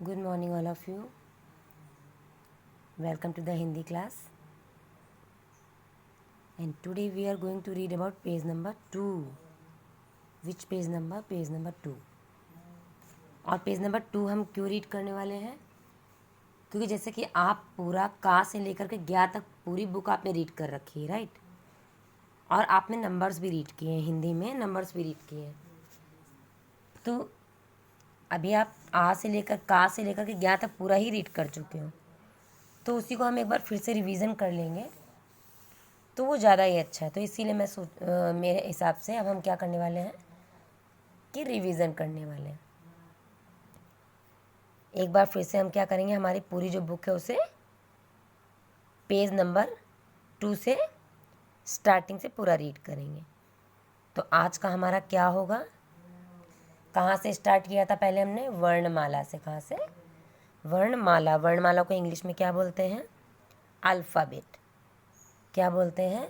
Good morning, all of you. Welcome to the Hindi class. And today we are going to read about page number 2. Which page number? Page number 2. और page number 2 हम क्यों read करने वाले हैं? क्योंकि जैसे कि आप पूरा का से लेकर के ज्ञा तक पूरी बुक आपने रीड कर रखी है, राइट? और आपने नंबर्स भी रीड किए हैं, हिंदी में नंबर्स भी रीड किए हैं. तो अभी आप आ से लेकर का से लेकर के ज्ञा तक पूरा ही रीड कर चुके हो. तो उसी को हम एक बार फिर से रिवीजन कर लेंगे तो वो ज़्यादा ही अच्छा है. तो इसीलिए मेरे हिसाब से अब हम क्या करने वाले हैं कि रिवीजन करने वाले हैं. एक बार फिर से हम क्या करेंगे, हमारी पूरी जो बुक है उसे पेज नंबर 2 से स्टार्टिंग से पूरा रीड करेंगे. तो आज का हमारा क्या होगा, कहाँ से स्टार्ट किया था? पहले हमने वर्णमाला से. कहाँ से? वर्णमाला. वर्णमाला को इंग्लिश में क्या बोलते हैं? अल्फ़ाबेट. क्या बोलते हैं?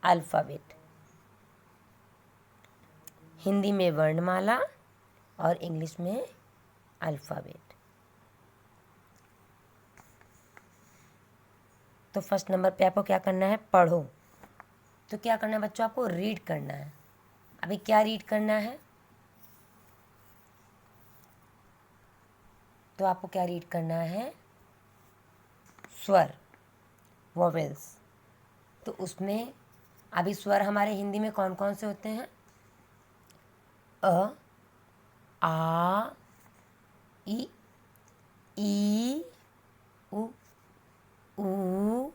अल्फ़ाबेट. हिंदी में वर्णमाला और इंग्लिश में अल्फ़ाबेट. तो फर्स्ट नंबर पे आपको क्या करना है? पढ़ो. तो क्या करना है बच्चों? आपको रीड करना है. अभी क्या रीड करना है? तो आपको क्या रीड करना है? स्वर, वोवेल्स. तो उसमें अभी स्वर हमारे हिंदी में कौन कौन से होते हैं? अ, आ, ई, उ, ऊ,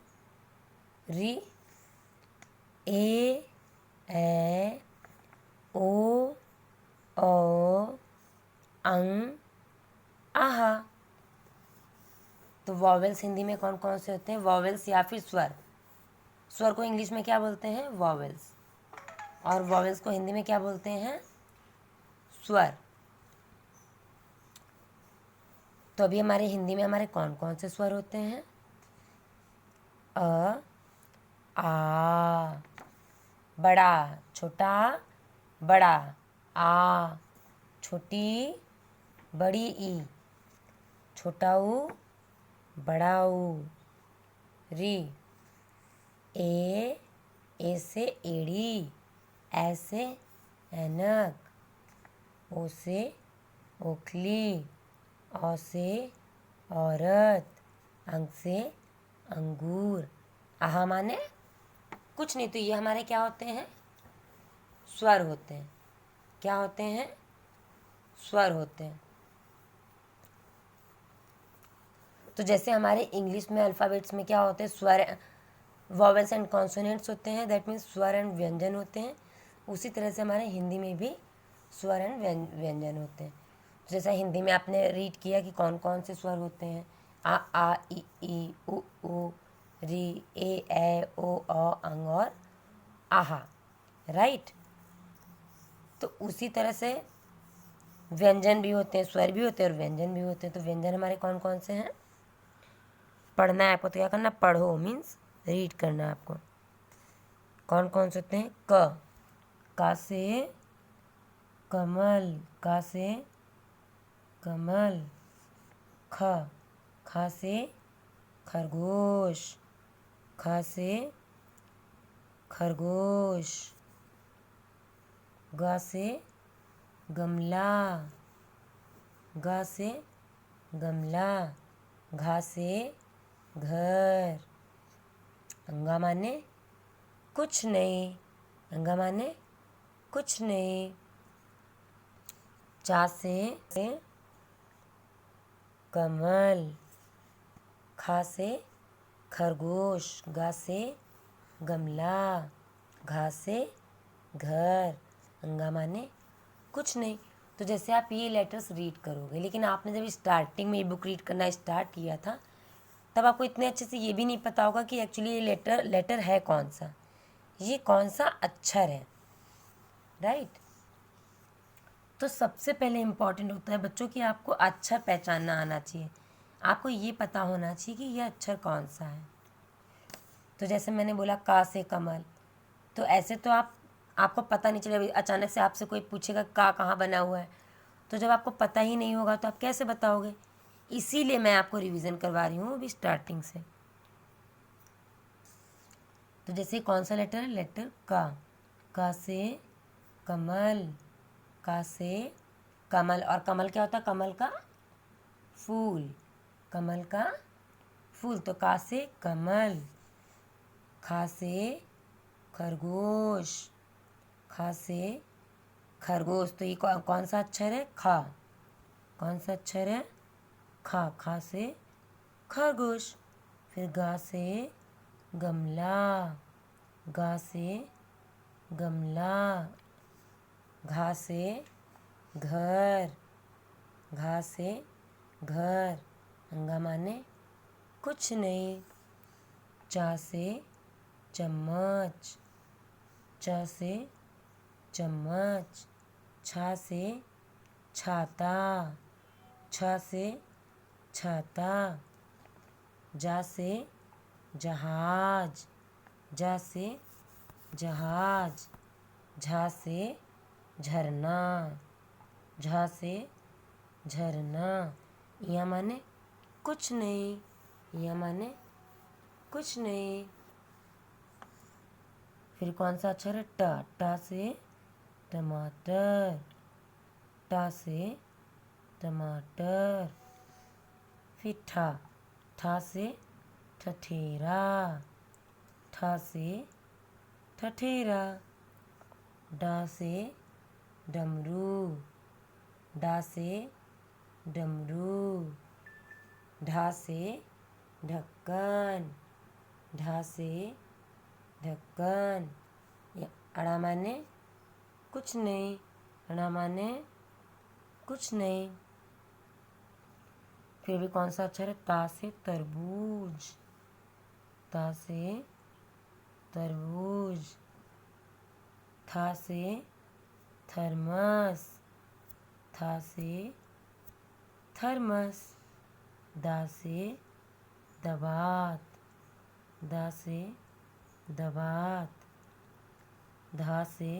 री, ए, ओ, अंग, आहा. तो वॉवेल्स हिंदी में कौन कौन से होते हैं? वॉवेल्स या फिर स्वर. स्वर को इंग्लिश में क्या बोलते हैं? वॉवेल्स. और वॉवेल्स को हिंदी में क्या बोलते हैं? स्वर. तो अभी हमारे हिंदी में हमारे कौन कौन से स्वर होते हैं? अ, आ, बड़ा, छोटा, बड़ा. आ, छोटी, बड़ी ई. छोटा ऊ, बड़ा ऊ. री, ए से एड़ी, ऐसे ऐनक. ओ से ओखली, औ से औरत, अंग से अंगूर. आहा माने कुछ नहीं. तो ये हमारे क्या होते हैं? स्वर होते हैं. क्या होते हैं? स्वर होते हैं. तो जैसे हमारे इंग्लिश में अल्फ़ाबेट्स में क्या होते हैं? स्वर, वॉवेल्स एंड कॉन्सोनेंट्स होते हैं, दैट मीन्स स्वर एंड व्यंजन होते हैं. उसी तरह से हमारे हिंदी में भी स्वर एंड व्यंजन होते हैं. तो जैसा हिंदी में आपने रीड किया कि कौन कौन से स्वर होते हैं? आ ई उ री, ए ओ अंग और आहा, राइट. तो उसी तरह से व्यंजन भी होते हैं, स्वर भी होते हैं और व्यंजन भी होते हैं. तो व्यंजन हमारे कौन कौन से हैं? पढ़ना है आपको. तो क्या करना? पढ़ो मीन्स रीड करना है आपको. कौन कौन से होते हैं? का से कमल, का से कमल. खा से खरगोश, ख से खरगोश. ग से गमला, ग से गमला. घा से घर. अंगा माने कुछ नहीं. अंगा माने कुछ नहीं. चा से कमल. खा से खरगोश. गा से गमला. घा से घर. अंगा माने कुछ नहीं. तो जैसे आप ये लेटर्स रीड करोगे, लेकिन आपने जब स्टार्टिंग में ये बुक रीड करना स्टार्ट किया था तब आपको इतने अच्छे से ये भी नहीं पता होगा कि एक्चुअली ये लेटर है कौन सा, ये कौन सा अक्षर है, राइट. तो सबसे पहले इम्पॉर्टेंट होता है बच्चों कि आपको अक्षर पहचानना आना चाहिए. आपको ये पता होना चाहिए कि ये अक्षर कौन सा है. तो जैसे मैंने बोला का से कमल, तो ऐसे तो आपको पता नहीं चलेगा. अचानक से आपसे कोई पूछेगा का कहाँ बना हुआ है, तो जब आपको पता ही नहीं होगा तो आप कैसे बताओगे? इसीलिए मैं आपको रिवीजन करवा रही हूँ अभी स्टार्टिंग से। तो जैसे कौन सा लेटर है? लेटर का से कमल, का से कमल। और कमल क्या होता है? कमल का फूल, कमल का फूल। तो का से कमल। खा से खरगोश, खा से खरगोश। तो ये कौन सा अक्षर है? खा। कौन सा अक्षर है? खा। खा से खरगोश। फिर गा से गमला, गा से गमला। घा से घर, घा से घर। अंगा माने कुछ नहीं। चा से चम्मच, च से चम्मच। छा से छाता, छ से छाता। जा से जहाज, जा से जहाज। झा से झरना, झा से झरना। यहाँ माने कुछ नहीं, यहाँ माने कुछ नहीं। फिर कौन सा अक्षर है? टा। टा से टमाटर, टा से टमाटर। फिर ठा। ठा से ठठेरा, ठा से ठठेरा। डा से डमरू, डा से डमरू। ढा से ढक्कन, ढा से ढक्कन। अड़ा माने कुछ नहीं, अड़ा माने कुछ नहीं। फिर भी कौन सा अक्षर है? ता से तरबूज, ता से तरबूज। था से थर्मस, था से थर्मस। दा से दबात, दा से दबात। धा से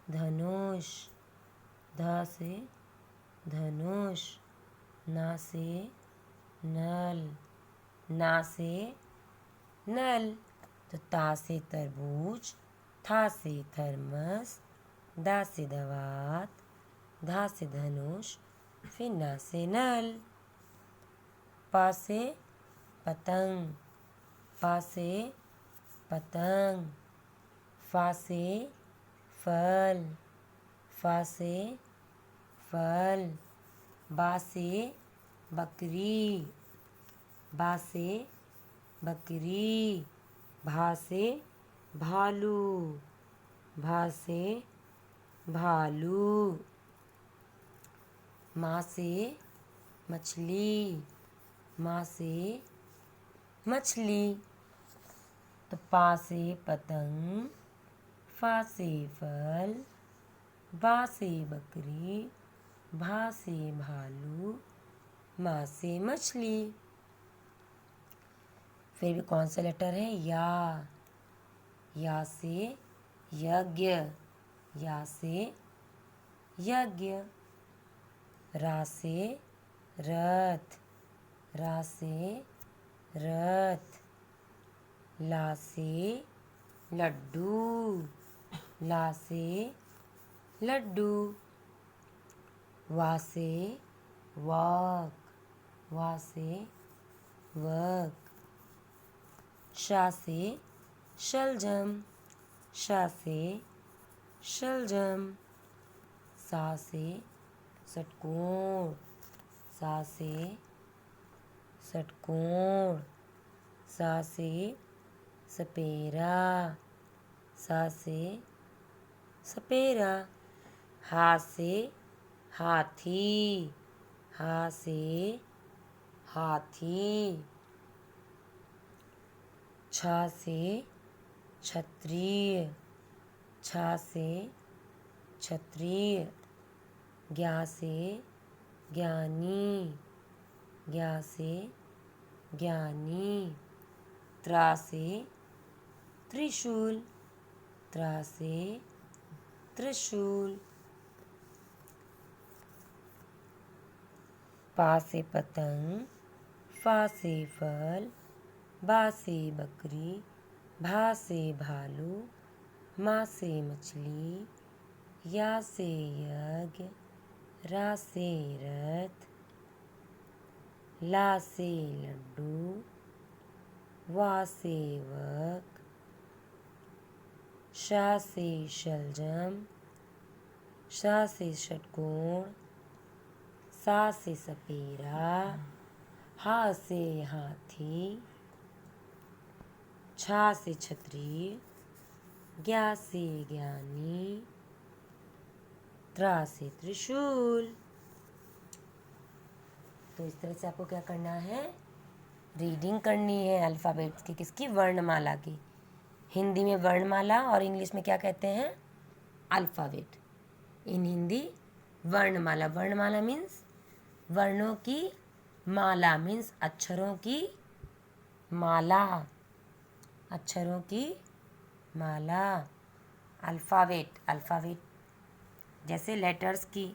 धनुष, धा से धनुष। ना से नल, ना से नल। तो ता से तरबूज, था से थर्मस, दा से दवात, धा से धनुष। फिर ना से नल। पा से पतंग, पा से पतंग। फा से फल, फा से फल। बा से बकरी, बा से बकरी। भा से भालू, भा से भालू। माँ से मछली, माँ से मछली। तो पा से पतंग, फा से फल, बा से बकरी, भा से भालू, माँ से मछली। फिर भी कौन सा लेटर है? या से यज्ञ, या से यज्ञ। रा से रथ, रा से रथ। ला से लड्डू, ला से लड्डू। वा से वाक, वा से वक। शा से शलजम, शा से शलजम। सा से षटकोण, सा से षटकोण। सा से सपेरा, सा से सपेरा। हा से हाथी, हा से हाथी। छा से क्षत्रिय, छा से क्षत्रिय। ज्ञा से ज्ञानी, ज्ञा से ज्ञानी। त्रा से त्रिशूल, त्रा से त्रिशूल। पा से पतंग, फा से फल, बा से बकरी, भा से भालू, मा से मछली, या से यज्ञ, रा से रथ, ला से लड्डू, वा से वक, शा से शलजम, शा से षटकोण, सा से सपेरा, हा से हाथी, छा से छतरी, ज्ञा से ज्ञानी, त्रा से त्रिशूल। तो इस तरह से आपको क्या करना है, रीडिंग करनी है अल्फ़ाबेट्स की, किसकी, वर्णमाला की। हिंदी में वर्णमाला और इंग्लिश में क्या कहते हैं, अल्फ़ाबेट। इन हिंदी वर्णमाला, वर्णमाला मीन्स वर्णों की माला, मीन्स अक्षरों की माला, अक्षरों की माला। अल्फ़ाबेट, अल्फ़ाबेट जैसे लेटर्स की।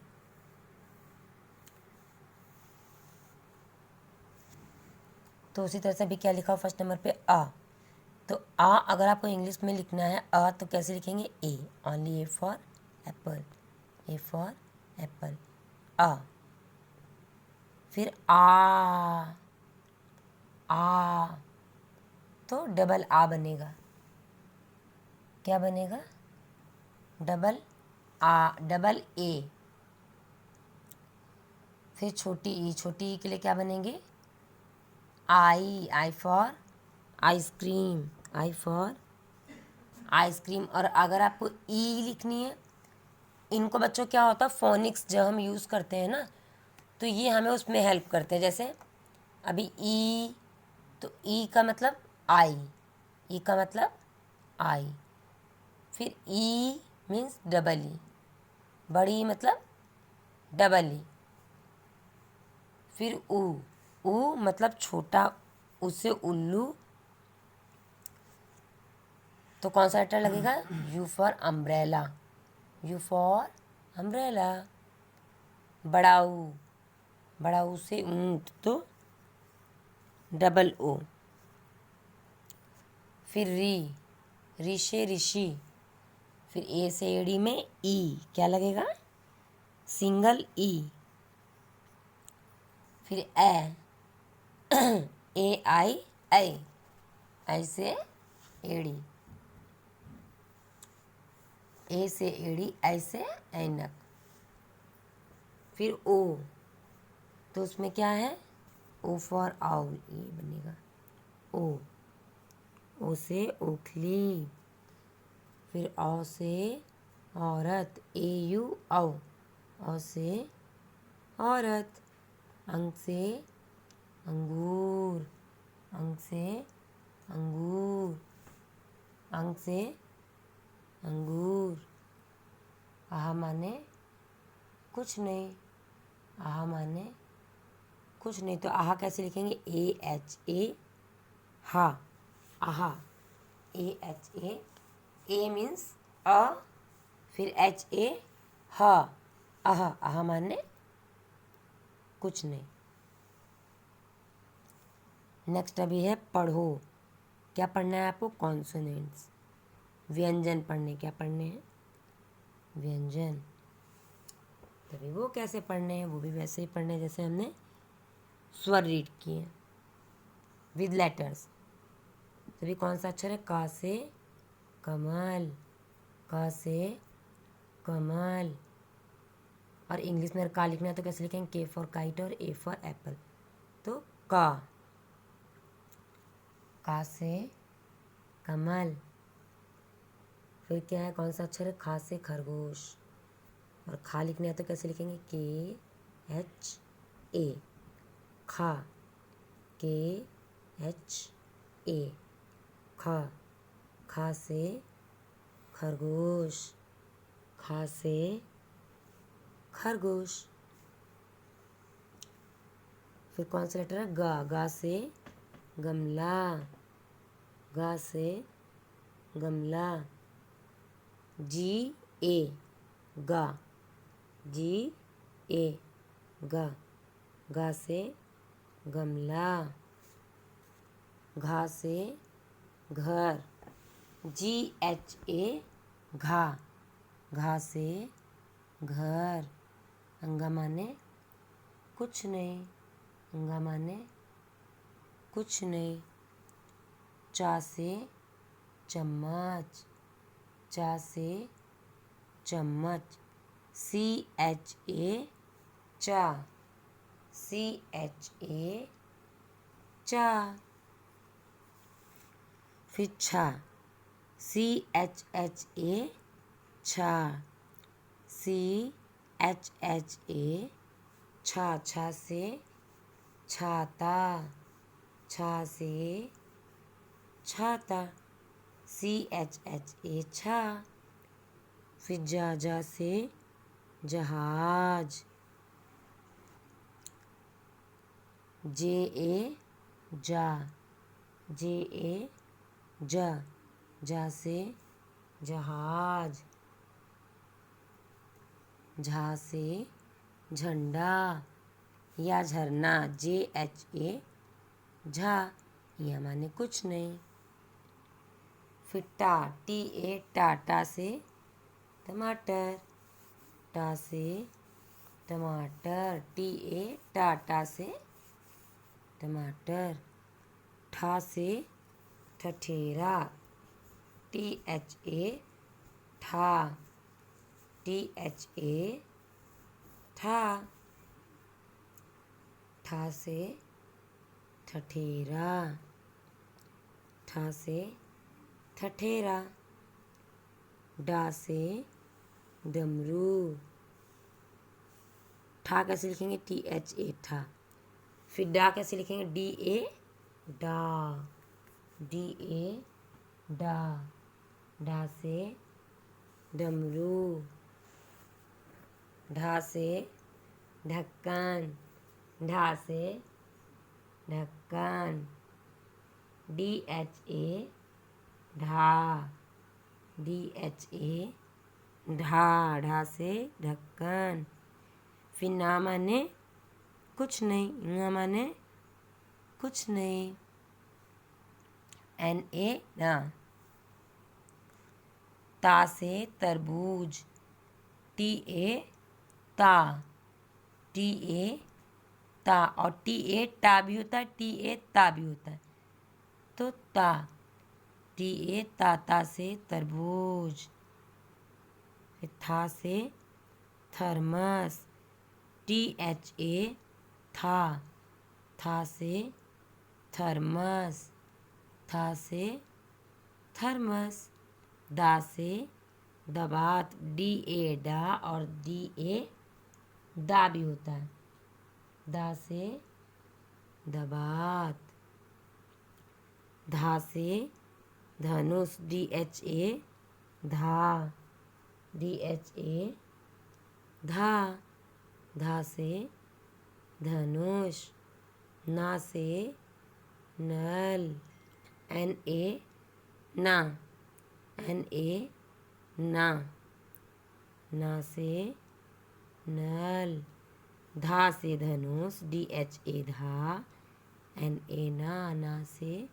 तो उसी तरह से अभी क्या लिखा हो फर्स्ट नंबर पे आ। तो आ अगर आपको इंग्लिश में लिखना है आ तो कैसे लिखेंगे, A, only A for apple, A for apple, आ। फिर आ तो डबल आ बनेगा, क्या बनेगा, डबल आ, डबल ए। फिर छोटी ई, छोटी ई के लिए क्या बनेंगे, I for ice cream, I for ice cream. और अगर आपको ई लिखनी है, इनको बच्चों क्या होता है, फोनिक्स जब हम यूज़ करते हैं ना तो ये हमें उसमें हेल्प करते हैं। जैसे अभी ई, तो ई का मतलब आई, ई का मतलब आई। फिर ई मीन्स डबल ई, बड़ी मतलब डबल ई। फिर ऊ मतलब छोटा, उससे उल्लू, तो कौन सा लेटर लगेगा, you for umbrella, you for umbrella. बड़ा ऊ से ऊंट, तो डबल ओ। फिर री से ऋषि। फिर ए से एड़ी में ई, क्या लगेगा, सिंगल ई। फिर ए आई ऐ से एड़ी, ए से एड़ी, ऐसे ऐनक। फिर ओ, तो उसमें क्या है, ओ फॉर आउल, ये बनेगा ओ से ओखली। फिर औ से औरत, ए यू औ से औरत। अंक से अंगूर, अंक से अंगूर, अंक से अंगूर। आहा माने कुछ नहीं, आहा माने कुछ नहीं, तो आहा कैसे लिखेंगे, ए एच ए हा, आहा, ए एच ए मीन्स अ, फिर एच ए हा, आहा, आहा माने कुछ नहीं। नेक्स्ट अभी है पढ़ो। क्या पढ़ना है आपको, कॉन्सोनेंट्स, व्यंजन पढ़ने, क्या पढ़ने हैं, व्यंजन। तभी वो कैसे पढ़ने हैं, वो भी वैसे ही पढ़ने हैं जैसे हमने स्वर रीड किए विद लेटर्स। तभी कौन सा अक्षर है, का से कमल, का से कमल। और इंग्लिश में का लिखना है तो कैसे लिखेंगे, के फॉर काइट और ए फॉर एप्पल, तो का से कमल। फिर क्या है, कौन सा अक्षर है, खा से खरगोश। और खा लिखना है तो कैसे लिखेंगे, के एच ए, खा, के एच ए, खा, खा से खरगोश, खा से खरगोश। फिर कौन सा लेटर है, गा से गमला, गा से गमला। जी ए गा, जी ए गा। घा से गमला, घा से घर, GHA घा, घा से घर। अंगा माने कुछ नहीं, अंगा माने कुछ नहीं। चा से चम्मच, चा से चम्मच, CHA चा, CHA चा। फिर छा, CHHA छा, CHHA छा, छा से छाता, छा से छाता, CHHA छा। फिर जा, जा से जहाज, JA जा, JA जा, जा से जहाज, झा से झंडा या झरना, JHA झा, यह माने कुछ नहीं। फिर टा, TA टा, टा से टमाटर, टा से टमाटर, TA टा, टा से टमाटर। ठा से ठठेरा, THA ठा, THA ठा। ठा से ठठेरा, ठा से ठठेरा। डा से डमरू, ठा कैसे लिखेंगे, THA ठा। फिर डा कैसे लिखेंगे, DA डा, DA डा, डा से डमरू। ढा से ढक्कन, ढा से ढक्कन, DHA ढा, DHA ढा, ढा से ढक्कन। फिर ना माने कुछ नहीं, ना माने कुछ नहीं, NA ना। ता से तरबूज, TA ता, TA ता, और TA टा भी होता है, TA ता भी होता है, तो ता, TA ता, ता से तरबूज। फिर था से थर्मस, THA था, था से थर्मस, था से थर्मस। दा से दबात, DA डा, और DA दा भी होता है, दा से दबात। धा से धनुष, DHA धा, DHA धा, धा से धनुष। ना से नल, NA ना, NA ना, ना से नल। धा से धनुष, DHA धा, NA ना, ना से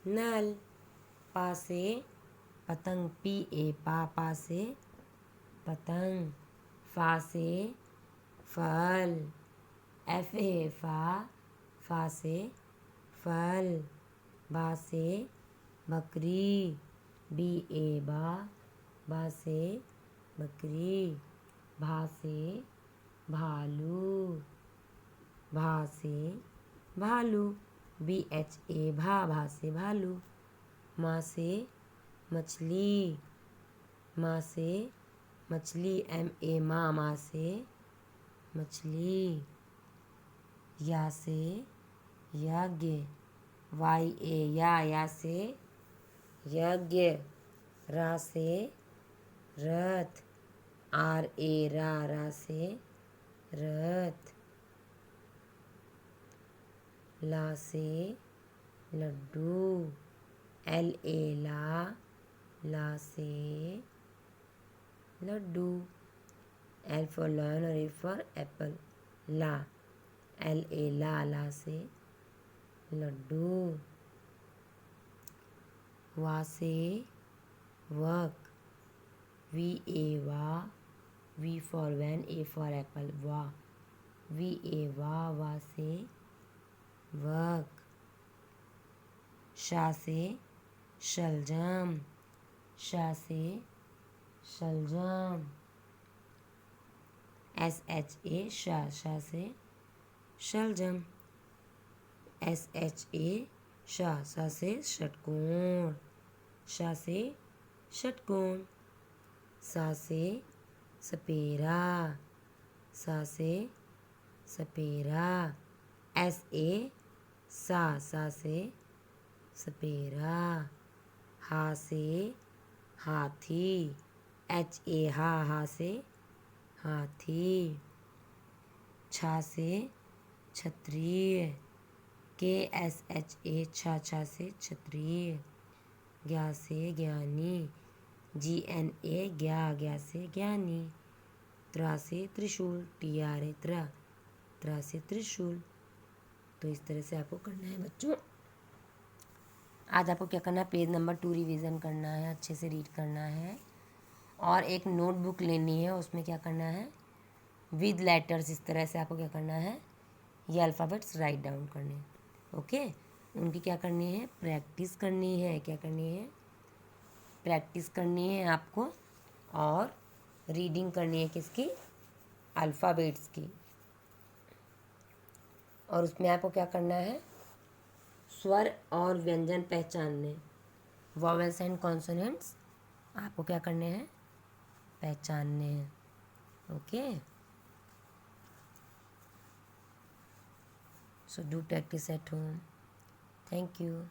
नल। पा से पतंग, PA पा, पा से पतंग। फा से फल, FA फा, फा से फल। बा से बकरी, BA बा, बा से बकरी। भा से भालू, भा से भालू, BHA भा, भा से भालू। माँ से मछली, माँ से मछली, MA माँ, माँ से मछली। या से यज्ञ, YA या, या से यज्ञ। रा से रथ, RA रा, रा से रथ। ला से लड्डू, LA ला, ला से लड्डू। L for lion और A for apple, La, LA ला से लड्डू, वा से वक, VA वा, V for van, A for apple, वा, VA वा से वक, शा से शलजम, शा से शलजम, SHA शा से शलजम, SHA शा से षटकोण, शा से षटकोण, सा से सपेरा, सा से सपेरा, SA सा से सपेरा, हा से हाथी, HA हा से हाथी, छा से क्षत्रिय, KSHA छा से क्षत्रिय, ज्ञा से ज्ञानी, GNA ज्ञा से ज्ञानी, त्रा से त्रिशूल, TRA त्रा से त्रिशूल। तो इस तरह से आपको करना है बच्चों। आज आपको क्या करना है, पेज नंबर 2 रिवीजन करना है, अच्छे से रीड करना है और एक नोटबुक लेनी है, उसमें क्या करना है विद लेटर्स, इस तरह से आपको क्या करना है ये अल्फ़ाबेट्स राइट डाउन करने हैं। ओके, उनकी क्या करनी है, प्रैक्टिस करनी है, क्या करनी है, प्रैक्टिस करनी है आपको और रीडिंग करनी है किसकी, अल्फ़ाबेट्स की। और उसमें आपको क्या करना है स्वर और व्यंजन पहचानने, वॉवेल्स एंड कॉन्सोनेंट्स आपको क्या करने हैं पहचानने हैं। Okay, so do practice at home. Thank you.